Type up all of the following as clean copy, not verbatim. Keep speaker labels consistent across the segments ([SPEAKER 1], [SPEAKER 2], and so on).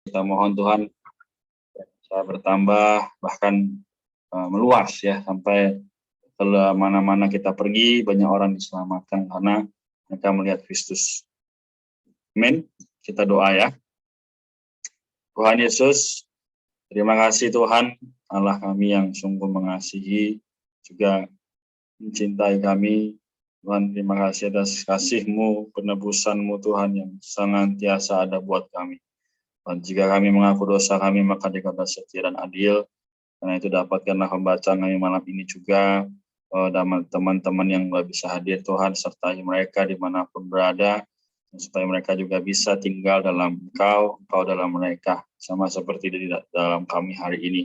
[SPEAKER 1] Kita mohon Tuhan bisa bertambah, bahkan meluas ya, sampai ke mana-mana kita pergi, banyak orang diselamatkan karena mereka melihat Kristus. Amin. Kita doa ya. Tuhan Yesus, terima kasih Tuhan, Allah kami yang sungguh mengasihi, juga mencintai kami. Tuhan, terima kasih atas kasih-Mu, penebusan-Mu Tuhan yang senantiasa ada buat kami. Dan jika kami mengaku dosa kami, maka dikatakan setia dan adil. Karena itu dapatkanlah pembacaan kami malam ini juga, dan teman-teman yang nggak bisa hadir Tuhan, sertai mereka dimanapun berada, supaya mereka juga bisa tinggal dalam Engkau dalam mereka, sama seperti di dalam kami hari ini.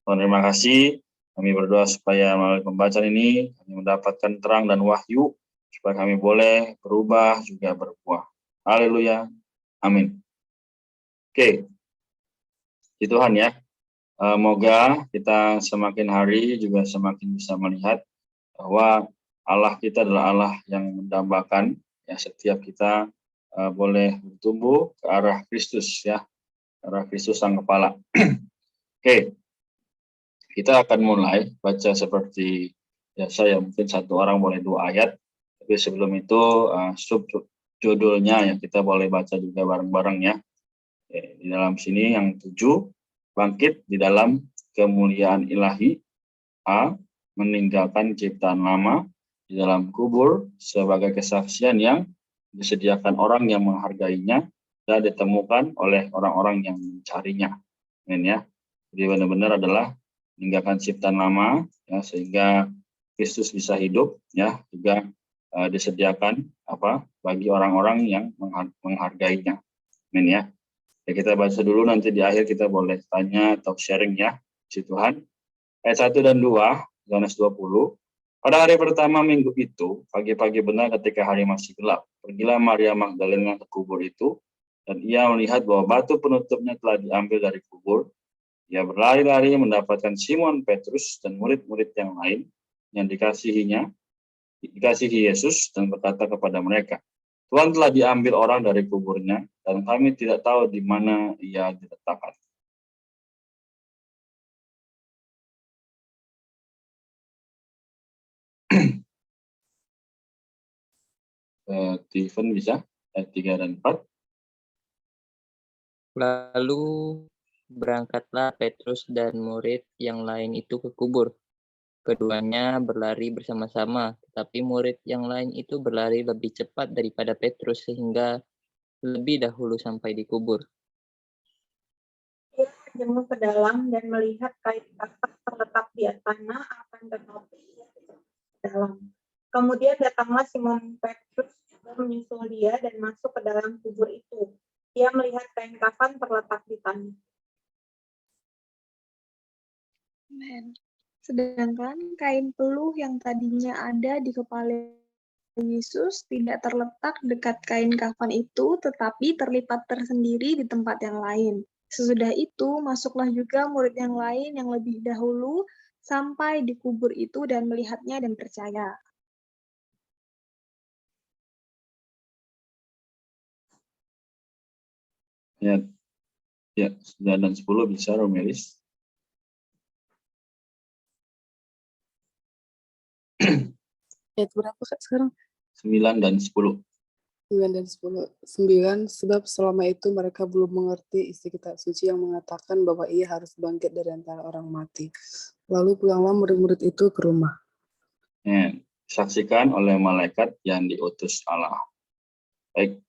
[SPEAKER 1] Tuhan, terima kasih. Kami berdoa supaya melalui pembacaan ini, kami mendapatkan terang dan wahyu, supaya kami boleh berubah juga berbuah. Haleluya. Amin. Oke, di Tuhan ya, moga kita semakin hari juga semakin bisa melihat bahwa Allah kita adalah Allah yang mendambakan ya, setiap kita boleh bertumbuh ke arah Kristus ya, ke arah Kristus Sang Kepala. Oke, kita akan mulai baca seperti biasa ya, mungkin satu orang boleh 2 ayat, tapi sebelum itu judulnya ya kita boleh baca juga bareng-bareng ya. Di dalam sini yang 7, bangkit di dalam kemuliaan ilahi. A, meninggalkan ciptaan lama di dalam kubur sebagai kesaksian yang disediakan orang yang menghargainya dan ditemukan oleh orang-orang yang mencarinya. Amin ya. Jadi benar-benar adalah meninggalkan ciptaan lama ya, sehingga Kristus bisa hidup ya, juga disediakan bagi orang-orang yang menghargainya. Amin ya. Ya, kita baca dulu, nanti di akhir kita boleh tanya atau sharing ya. Puji Tuhan. Ayat 1 dan 2, Yohanes 20. Pada hari pertama minggu itu, pagi-pagi benar ketika hari masih gelap, pergilah Maria Magdalena ke kubur itu, dan ia melihat bahwa batu penutupnya telah diambil dari kubur. Ia berlari-lari mendapatkan Simon Petrus dan murid-murid yang lain yang dikasihi Yesus, dan berkata kepada mereka, Tuhan telah diambil orang dari kuburnya, dan kami tidak tahu di mana ia diletakkan. Steven bisa, ayat 3 dan 4.
[SPEAKER 2] Lalu berangkatlah Petrus dan murid yang lain itu ke kubur. Keduanya berlari bersama-sama, tetapi murid yang lain itu berlari lebih cepat daripada Petrus sehingga lebih dahulu sampai di kubur.
[SPEAKER 3] Ia menjenguk ke dalam dan melihat kain kafan terletak di tanah, akan tetapi ia tidak ke dalam. Kemudian datanglah Simon Petrus juga menyusul dia dan masuk ke dalam kubur itu. Ia melihat kain kafan terletak di tanah.
[SPEAKER 4] Amen. Sedangkan kain peluh yang tadinya ada di kepala Yesus tidak terletak dekat kain kafan itu, tetapi terlipat tersendiri di tempat yang lain. Sesudah itu, masuklah juga murid yang lain yang lebih dahulu sampai di kubur itu dan melihatnya dan percaya.
[SPEAKER 1] Ya, 9 dan 10 bisa, Romelis.
[SPEAKER 5] Ayat berapa Kak sekarang?
[SPEAKER 1] 9 dan 10.
[SPEAKER 5] 9 dan 10. 9, sebab selama itu mereka belum mengerti isi kitab suci yang mengatakan bahwa ia harus bangkit dari antara orang mati. Lalu pulanglah murid-murid itu ke rumah.
[SPEAKER 1] Disaksikan oleh malaikat yang diutus Allah. Baik,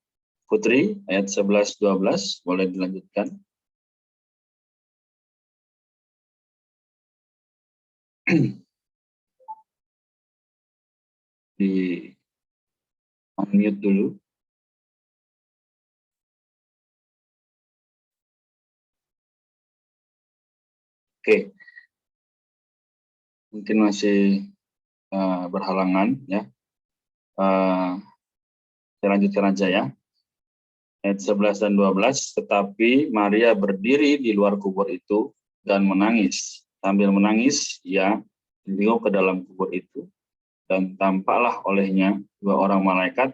[SPEAKER 1] Putri, ayat 11-12, boleh dilanjutkan. Di unmute dulu. Oke. Mungkin masih berhalangan ya. Saya lanjutkan aja ya. Ayat 11 dan 12, tetapi Maria berdiri di luar kubur itu dan menangis. Sambil menangis, ia menjenguk ke dalam kubur itu, dan tampaklah olehnya 2 orang malaikat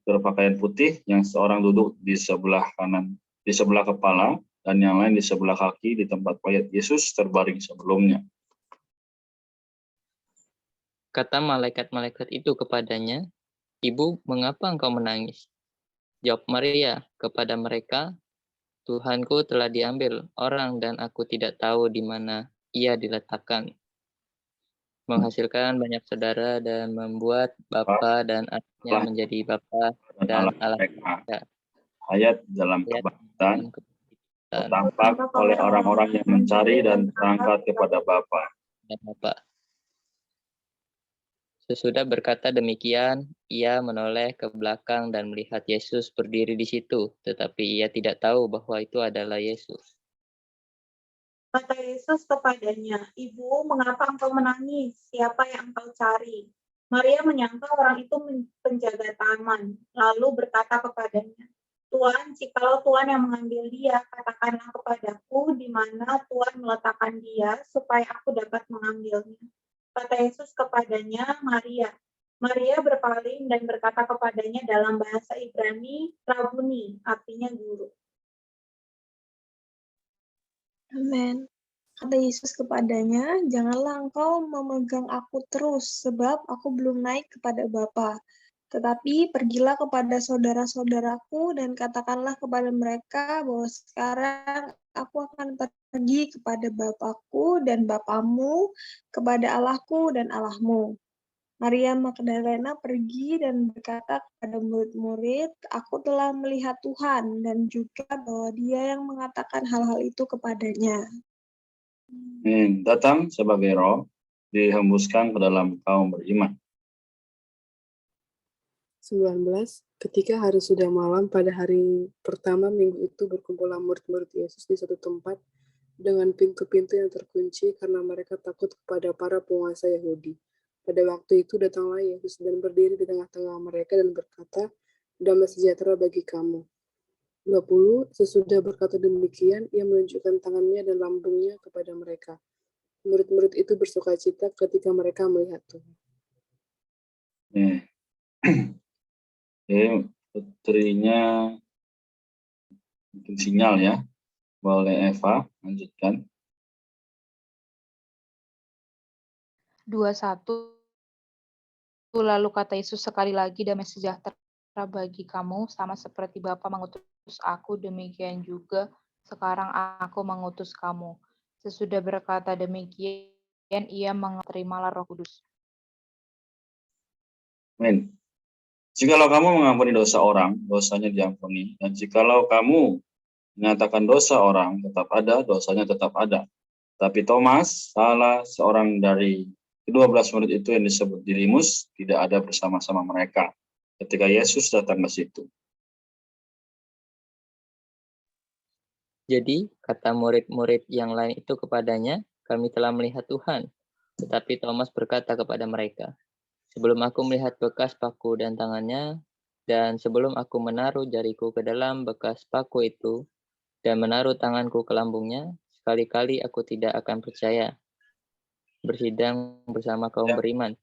[SPEAKER 1] berpakaian putih, yang seorang duduk di sebelah kanan, di sebelah kepala, dan yang lain di sebelah kaki di tempat mayat Yesus terbaring sebelumnya.
[SPEAKER 2] Kata malaikat-malaikat itu kepadanya, "Ibu, mengapa engkau menangis?" Jawab Maria kepada mereka, "Tuhanku telah diambil orang dan aku tidak tahu di mana ia diletakkan." Menghasilkan banyak saudara dan membuat Bapa dan anaknya
[SPEAKER 1] Allah
[SPEAKER 2] menjadi Bapa
[SPEAKER 1] dan
[SPEAKER 2] dan
[SPEAKER 1] Allah
[SPEAKER 2] Allah
[SPEAKER 1] mereka.
[SPEAKER 2] mereka.
[SPEAKER 1] Ayat dalam
[SPEAKER 2] Ayat
[SPEAKER 1] kebangkitan
[SPEAKER 2] dan kebangkitan
[SPEAKER 1] tampak oleh orang-orang yang mencari dan berangkat kepada Bapa.
[SPEAKER 2] dan Bapa. Sesudah berkata demikian, ia menoleh ke belakang dan melihat Yesus berdiri di situ, tetapi ia tidak tahu bahwa itu adalah Yesus.
[SPEAKER 3] Kata Yesus kepadanya, "Ibu, mengapa engkau menangis? Siapa yang engkau cari?" Maria menyangka orang itu penjaga taman, lalu berkata kepadanya, "Tuan, jikalau Tuan yang mengambil dia, katakanlah kepadaku di mana Tuan meletakkan dia, supaya aku dapat mengambilnya." Kata Yesus kepadanya, "Maria." Maria berpaling dan berkata kepadanya dalam bahasa Ibrani, "Rabuni," artinya guru.
[SPEAKER 4] Amin. Kata Yesus kepadanya, "Janganlah engkau memegang aku terus, sebab aku belum naik kepada Bapa. Tetapi pergilah kepada saudara-saudaraku dan katakanlah kepada mereka bahwa sekarang aku akan pergi kepada Bapakku dan Bapamu, kepada Allahku dan Allahmu." Maria Magdalena pergi dan berkata kepada murid-murid, "Aku telah melihat Tuhan," dan juga bahwa Dia yang mengatakan hal-hal itu kepadanya.
[SPEAKER 1] Datang sebagai roh, dihembuskan ke dalam kaum beriman.
[SPEAKER 5] 19. Ketika hari sudah malam pada hari pertama minggu itu berkumpullah murid-murid Yesus di satu tempat dengan pintu-pintu yang terkunci karena mereka takut kepada para penguasa Yahudi. Pada waktu itu datanglah Yesus dan berdiri di tengah-tengah mereka dan berkata, "Damai sejahtera bagi kamu." 20. Sesudah berkata demikian, ia menunjukkan tangannya dan lambungnya kepada mereka. Murid-murid itu bersukacita ketika mereka melihat Tuhan.
[SPEAKER 1] Putrinya mungkin sinyal ya. Boleh Eva lanjutkan.
[SPEAKER 6] 21. Lalu kata Yesus sekali lagi, "Damai sejahtera bagi kamu, sama seperti Bapa mengutus aku, demikian juga sekarang aku mengutus kamu." Sesudah berkata demikian, ia menerimalah Roh Kudus.
[SPEAKER 1] Amin. Jikalau kamu mengampuni dosa orang, dosanya diampuni. Dan jikalau kamu menyatakan dosa orang, tetap ada, dosanya tetap ada. Tapi Thomas, salah seorang dari ke-12 murid itu yang disebut Didimus, tidak ada bersama-sama mereka ketika Yesus datang ke situ.
[SPEAKER 2] Jadi, kata murid-murid yang lain itu kepadanya, "Kami telah melihat Tuhan." Tetapi Thomas berkata kepada mereka, "Sebelum aku melihat bekas paku dan tangannya, dan sebelum aku menaruh jariku ke dalam bekas paku itu, dan menaruh tanganku ke lambungnya, sekali-kali aku tidak akan percaya." Bersidang bersama kaum beriman.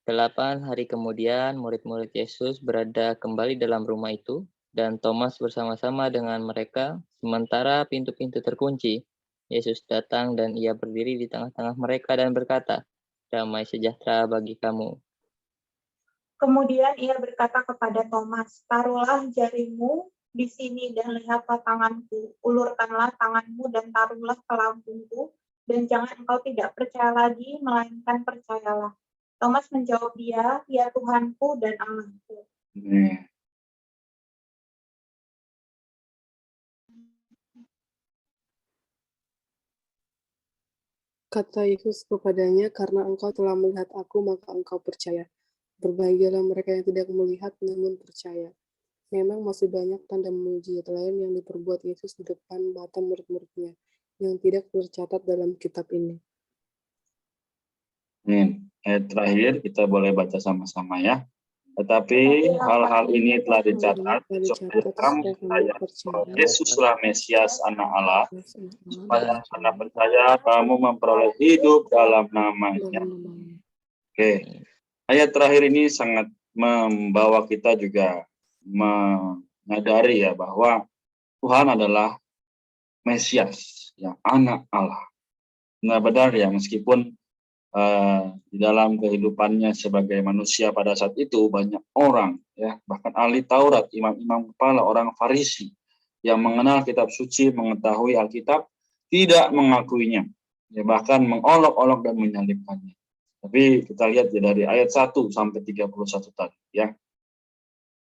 [SPEAKER 2] 8 hari kemudian, murid-murid Yesus berada kembali dalam rumah itu, dan Thomas bersama-sama dengan mereka, sementara pintu-pintu terkunci. Yesus datang dan ia berdiri di tengah-tengah mereka dan berkata, "Damai sejahtera bagi kamu."
[SPEAKER 3] Kemudian ia berkata kepada Thomas, "Taruhlah jarimu di sini dan lihatlah tanganku. Ulurkanlah tanganmu dan taruhlah ke lambungku, dan jangan engkau tidak percaya lagi, melainkan percayalah." Thomas menjawab dia, "Ya Tuhanku dan Allahku."
[SPEAKER 5] Kata Yesus kepadanya, "Karena engkau telah melihat aku, maka engkau percaya. Berbahagialah mereka yang tidak melihat namun percaya." Memang masih banyak tanda mujizat lain yang diperbuat Yesus di depan mata murid-muridnya, yang tidak tercatat dalam kitab ini.
[SPEAKER 1] Ayat terakhir kita boleh baca sama-sama ya. Tetapi hal-hal ini telah dicatat supaya kamu percaya bahwa Yesuslah Mesias Anak Allah, supaya karena percaya kamu memperoleh hidup dalam namanya. Oke. Ayat terakhir ini sangat membawa kita juga menyadari ya bahwa Tuhan adalah Mesias, yang anak Allah. Benar-benar ya, meskipun di dalam kehidupannya sebagai manusia pada saat itu banyak orang ya, bahkan ahli Taurat, imam-imam kepala, orang Farisi yang mengenal kitab suci, mengetahui Alkitab, tidak mengakuinya, ya, bahkan mengolok-olok dan menyalibkannya. Tapi kita lihat ya dari ayat 1 sampai 31 tadi ya,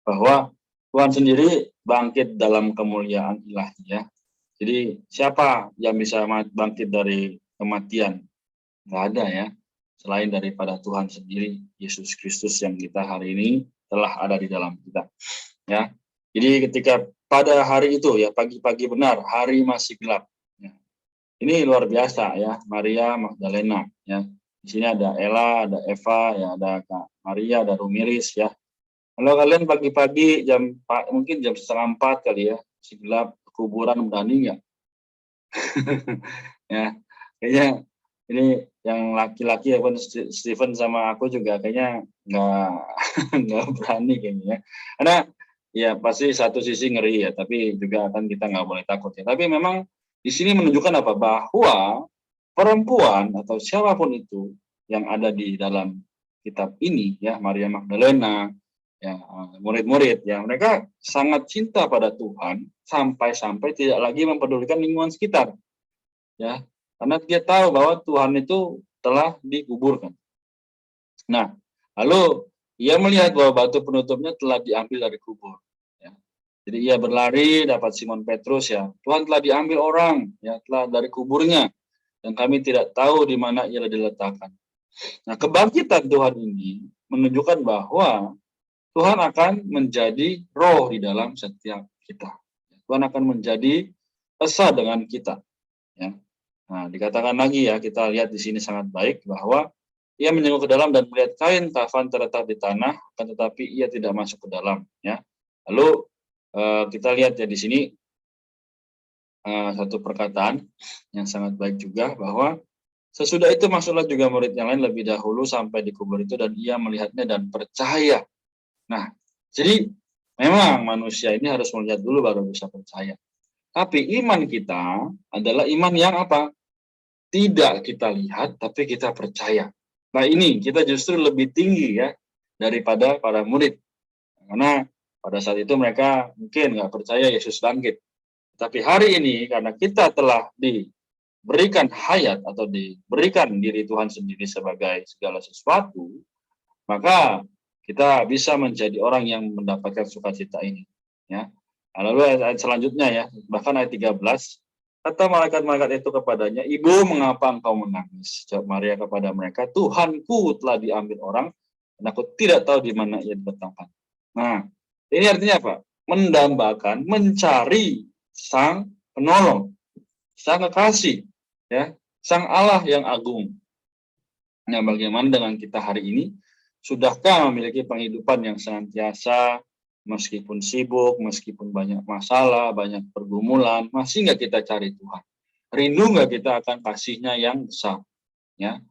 [SPEAKER 1] bahwa Tuhan sendiri bangkit dalam kemuliaan ilahi ya. Jadi siapa yang bisa bangkit dari kematian? Nggak ada ya, selain daripada Tuhan sendiri, Yesus Kristus yang kita hari ini telah ada di dalam kita. Ya, jadi ketika pada hari itu ya, pagi-pagi benar, hari masih gelap. Ya. Ini luar biasa ya, Maria Magdalena. Ya, di sini ada Ella, ada Eva, ya, ada Kak Maria, ada Rumiris ya. Kalau kalian pagi-pagi mungkin jam 3:30 kali ya, masih gelap, kuburan berani nggak? Ya, kayaknya ini yang laki-laki ya, Steven sama aku juga kayaknya nggak berani kayaknya ya. Karena ya pasti satu sisi ngeri ya, tapi juga kan kita nggak boleh takut ya. Tapi memang di sini menunjukkan apa? Bahwa perempuan atau siapapun itu yang ada di dalam kitab ini ya, Maria Magdalena, ya, murid-murid ya, mereka sangat cinta pada Tuhan sampai-sampai tidak lagi mempedulikan lingkungan sekitar. Ya, karena dia tahu bahwa Tuhan itu telah dikuburkan. Nah, lalu ia melihat bahwa batu penutupnya telah diambil dari kubur. Ya. Jadi ia berlari, dapat Simon Petrus ya, Tuhan telah diambil orang, ya, telah dari kuburnya, dan kami tidak tahu di mana ia diletakkan. Nah, kebangkitan Tuhan ini menunjukkan bahwa Tuhan akan menjadi roh di dalam setiap kita. Tuhan akan menjadi esa dengan kita. Ya. Nah, dikatakan lagi ya, kita lihat di sini sangat baik bahwa ia menjenguk ke dalam dan melihat kain kafan terletak di tanah, akan tetapi ia tidak masuk ke dalam. Ya, lalu kita lihat ya di sini satu perkataan yang sangat baik juga bahwa sesudah itu masuklah juga murid yang lain lebih dahulu sampai di kubur itu dan ia melihatnya dan percaya. Nah, jadi memang manusia ini harus melihat dulu baru bisa percaya. Tapi iman kita adalah iman yang apa? Tidak kita lihat, tapi kita percaya. Nah ini kita justru lebih tinggi ya daripada para murid. Karena pada saat itu mereka mungkin nggak percaya Yesus bangkit. Tapi hari ini karena kita telah diberikan hayat atau diberikan diri Tuhan sendiri sebagai segala sesuatu, maka kita bisa menjadi orang yang mendapatkan sukacita ini. Ya. Lalu ayat selanjutnya ya, bahkan ayat 13, kata malaikat-malaikat itu kepadanya, Ibu, mengapa engkau menangis? Jawab Maria kepada mereka, Tuhanku telah diambil orang, dan aku tidak tahu di mana ia diletakkan. Nah, ini artinya apa? Mendambakan, mencari sang penolong, sang kekasih, ya, sang Allah yang agung. Nah, bagaimana dengan kita hari ini? Sudahkah memiliki penghidupan yang senantiasa, meskipun sibuk, meskipun banyak masalah, banyak pergumulan, masih nggak kita cari Tuhan? Rindu nggak kita akan kasih-Nya yang besar? Ya,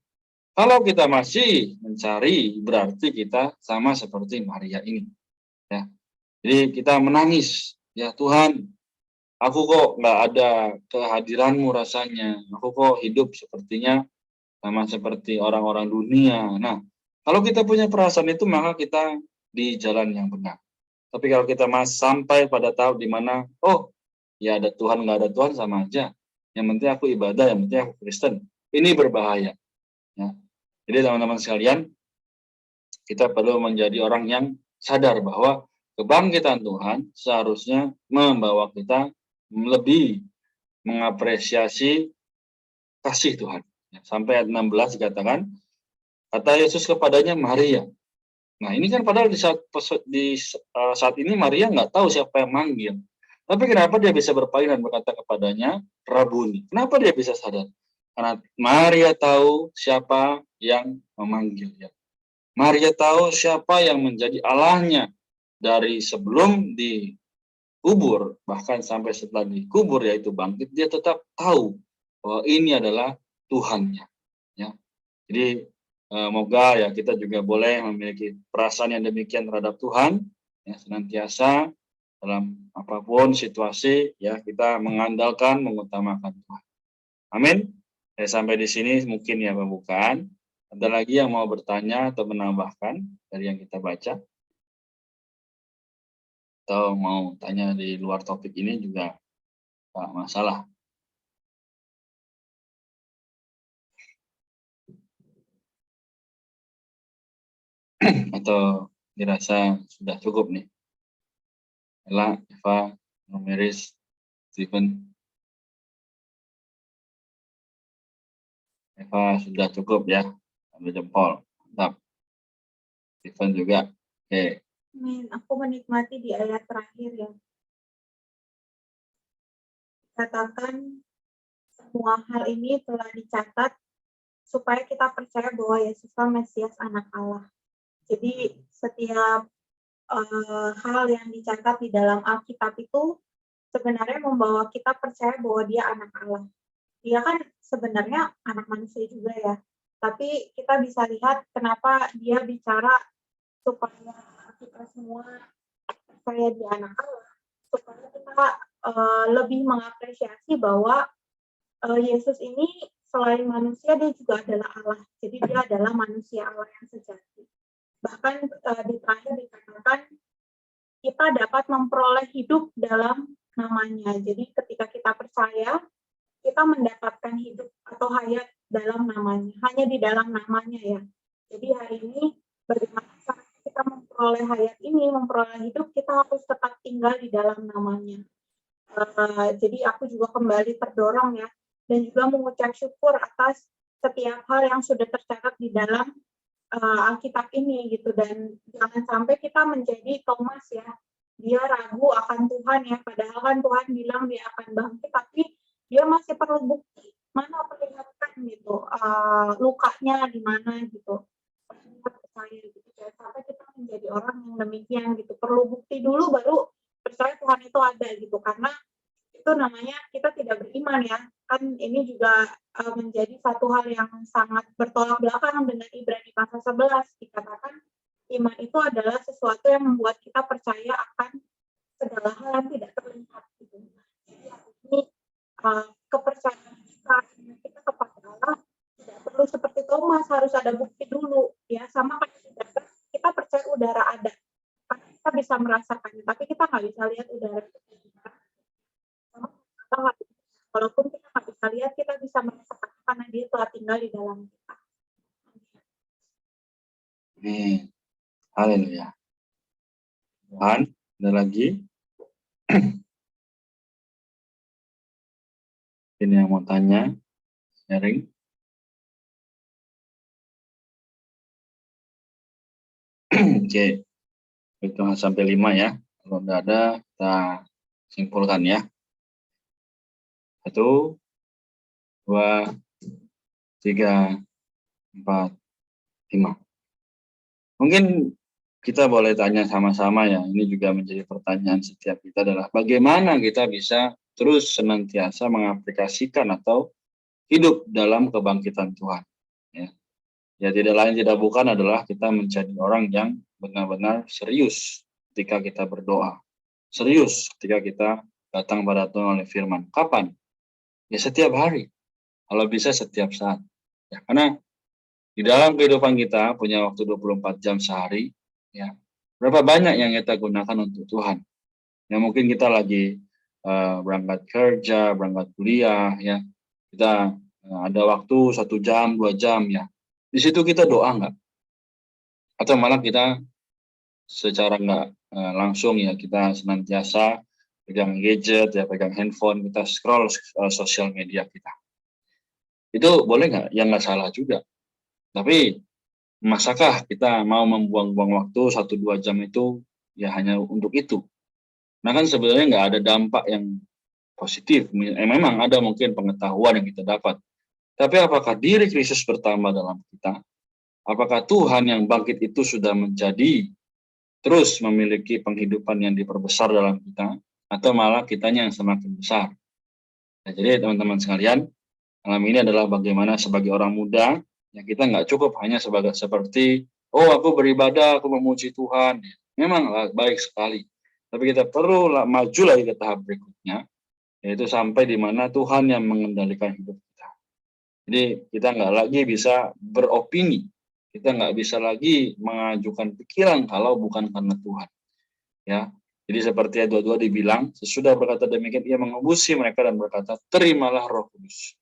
[SPEAKER 1] kalau kita masih mencari, berarti kita sama seperti Maria ini. Ya, jadi kita menangis, ya Tuhan, aku kok nggak ada kehadiran-Mu rasanya. Aku kok hidup sepertinya sama seperti orang-orang dunia. Nah, kalau kita punya perasaan itu, maka kita di jalan yang benar. Tapi kalau kita sampai pada tahap di mana, oh, ya ada Tuhan, nggak ada Tuhan sama aja. Yang penting aku ibadah, yang penting aku Kristen. Ini berbahaya. Ya. Jadi teman-teman sekalian, kita perlu menjadi orang yang sadar bahwa kebangkitan Tuhan seharusnya membawa kita lebih mengapresiasi kasih Tuhan. Sampai ayat 16 dikatakan, kata Yesus kepadanya, Maria. Nah ini kan padahal di saat ini Maria nggak tahu siapa yang manggil. Tapi kenapa dia bisa berpaling dan berkata kepadanya, Rabuni? Kenapa dia bisa sadar? Karena Maria tahu siapa yang memanggilnya. Maria tahu siapa yang menjadi Allahnya dari sebelum dikubur, bahkan sampai setelah dikubur yaitu bangkit, dia tetap tahu bahwa ini adalah Tuhannya. Ya. Jadi moga ya kita juga boleh memiliki perasaan yang demikian terhadap Tuhan, ya, senantiasa dalam apapun situasi, ya kita mengandalkan, mengutamakan Tuhan. Amin. Sampai di sini mungkin ya pembukaan. Ada lagi yang mau bertanya atau menambahkan dari yang kita baca? Atau mau tanya di luar topik ini juga tak masalah. Atau dirasa sudah cukup nih? Ella, Eva, Numeris, Stephen. Eva sudah cukup ya, ambil jempol. Mantap. Stephen juga. Oke.
[SPEAKER 3] Amin. Aku menikmati di ayat terakhir ya. Katakan semua hal ini telah dicatat supaya kita percaya bahwa Yesuslah Mesias Anak Allah. Jadi setiap hal yang dicatat di dalam Alkitab itu sebenarnya membawa kita percaya bahwa dia anak Allah. Dia kan sebenarnya anak manusia juga ya. Tapi kita bisa lihat kenapa dia bicara supaya kita semua percaya dia anak Allah. Supaya kita lebih mengapresiasi bahwa Yesus ini selain manusia, dia juga adalah Allah. Jadi dia adalah manusia Allah yang sejati. Bahkan di terakhir dikatakan kita dapat memperoleh hidup dalam namanya. Jadi ketika kita percaya, kita mendapatkan hidup atau hayat dalam namanya. Hanya di dalam namanya ya. Jadi hari ini bagaimana cara kita memperoleh hayat ini, memperoleh hidup, kita harus tetap tinggal di dalam namanya. Jadi aku juga kembali terdorong ya. Dan juga mengucap syukur atas setiap hal yang sudah tercatat di dalam Alkitab ini gitu, dan jangan sampai kita menjadi Thomas ya, dia ragu akan Tuhan ya, padahal kan Tuhan bilang dia akan bangkit, tapi dia masih perlu bukti, mana perlihatkan gitu, lukanya di mana gitu, percaya gitu, jangan sampai kita menjadi orang yang demikian gitu, perlu bukti dulu baru percaya Tuhan itu ada gitu, karena itu namanya kita tidak beriman ya, kan ini juga menjadi satu hal yang sangat bertolak belakang dengan Ibrani pasal 11, dikatakan iman itu adalah sesuatu yang membuat kita percaya akan segala hal yang tidak terlihat gitu. Jadi ini kepercayaan kita kepada Allah tidak perlu seperti Thomas, harus ada bukti dulu ya, sama kayak kita percaya udara ada, karena kita bisa merasakannya, tapi kita nggak bisa lihat udara itu. Walaupun kita nggak bisa lihat, kita bisa merasakan karena dia telah tinggal di dalam kita.
[SPEAKER 1] Haleluya. Tuhan, ada lagi? Ini yang mau tanya, sharing. Oke, hitungan sampai 5 ya. Kalau nggak ada, kita simpulkan ya. 1, 2, 3, 4, 5. Mungkin kita boleh tanya sama-sama ya, ini juga menjadi pertanyaan setiap kita adalah bagaimana kita bisa terus senantiasa mengaplikasikan atau hidup dalam kebangkitan Tuhan. Ya tidak lain tidak bukan adalah kita menjadi orang yang benar-benar serius ketika kita berdoa. Serius ketika kita datang pada Tuhan oleh firman. Kapan? Ya setiap hari, kalau bisa setiap saat. Ya, karena di dalam kehidupan kita punya waktu 24 jam sehari, ya berapa banyak yang kita gunakan untuk Tuhan. Ya mungkin kita lagi berangkat kerja, berangkat kuliah, ya kita ada waktu 1 jam, 2 jam, ya di situ kita doa nggak? Atau malah kita secara nggak langsung ya kita senantiasa pegang gadget, ya pegang handphone, kita scroll sosial media kita. Itu boleh nggak? Ya nggak salah juga. Tapi masakah kita mau membuang-buang waktu 1-2 jam itu ya hanya untuk itu? Nah kan sebenarnya nggak ada dampak yang positif. Memang ada mungkin pengetahuan yang kita dapat. Tapi apakah diri Kristus bertambah dalam kita? Apakah Tuhan yang bangkit itu sudah menjadi terus memiliki penghidupan yang diperbesar dalam kita? Atau malah kitanya yang semakin besar. Nah, jadi teman-teman sekalian, malam ini adalah bagaimana sebagai orang muda, yang kita nggak cukup hanya seperti, oh aku beribadah, aku memuji Tuhan. Memang baik sekali. Tapi kita perlu maju lagi ke tahap berikutnya, yaitu sampai di mana Tuhan yang mengendalikan hidup kita. Jadi kita nggak lagi bisa beropini, kita nggak bisa lagi mengajukan pikiran kalau bukan karena Tuhan. Ya, jadi seperti ayat 22 dibilang, sesudah berkata demikian ia mengubusi mereka dan berkata, terimalah Roh Kudus.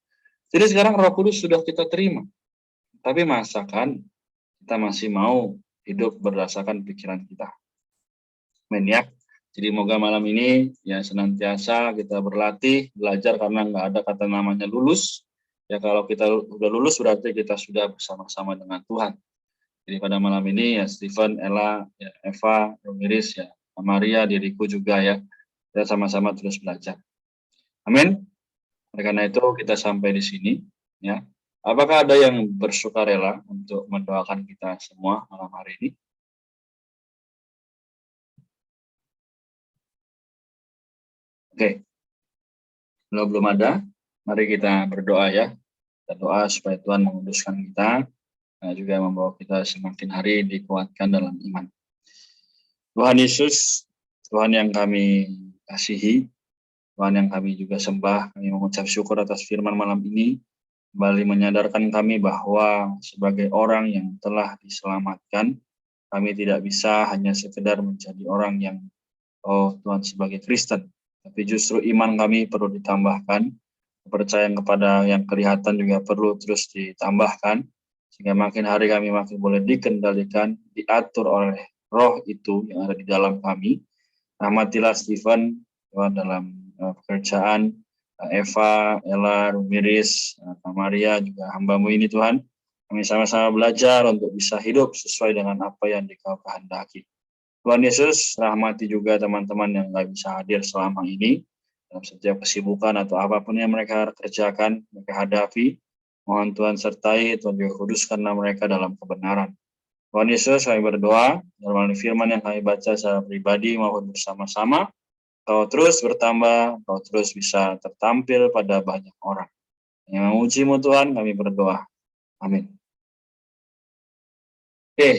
[SPEAKER 1] Jadi sekarang Roh Kudus sudah kita terima, tapi masakan kita masih mau hidup berdasarkan pikiran kita. Amin ya. Jadi moga malam ini ya senantiasa kita berlatih, belajar karena nggak ada kata namanya lulus. Ya kalau kita udah lulus berarti kita sudah bersama-sama dengan Tuhan. Jadi pada malam ini ya Stephen, Ella, ya Eva, Romiris, ya Maria, diriku juga ya. Kita sama-sama terus belajar. Amin. Oleh karena itu kita sampai di sini ya. Apakah ada yang bersukarela untuk mendoakan kita semua malam hari ini? Oke. Kalau belum ada, mari kita berdoa ya. Kita doa supaya Tuhan menguduskan kita, juga membawa kita semakin hari dikuatkan dalam iman. Tuhan Yesus, Tuhan yang kami kasihi, Tuhan yang kami juga sembah, kami mengucap syukur atas firman malam ini, kembali menyadarkan kami bahwa sebagai orang yang telah diselamatkan, kami tidak bisa hanya sekedar menjadi orang yang, oh Tuhan sebagai Kristen, tapi justru iman kami perlu ditambahkan, kepercayaan kepada yang kelihatan juga perlu terus ditambahkan, sehingga makin hari kami makin boleh dikendalikan, diatur oleh Roh itu yang ada di dalam kami. Rahmatilah Stephen dalam pekerjaan, Eva, Ella, Rumiris, Maria, juga hamba-Mu ini Tuhan. Kami sama-sama belajar untuk bisa hidup sesuai dengan apa yang Dikau kehendaki. Tuhan Yesus, rahmati juga teman-teman yang nggak bisa hadir selama ini, dalam setiap kesibukan atau apapun yang mereka kerjakan, mereka hadapi. Mohon Tuhan sertai, Tuhan juga kuduskanlah mereka dalam kebenaran. Tuhan Yesus, kami berdoa, dalam firman yang kami baca secara pribadi maupun bersama-sama, Kau terus bertambah, Kau terus bisa tertampil pada banyak orang. Yang memuji-Mu Tuhan, kami berdoa. Amin. Oke.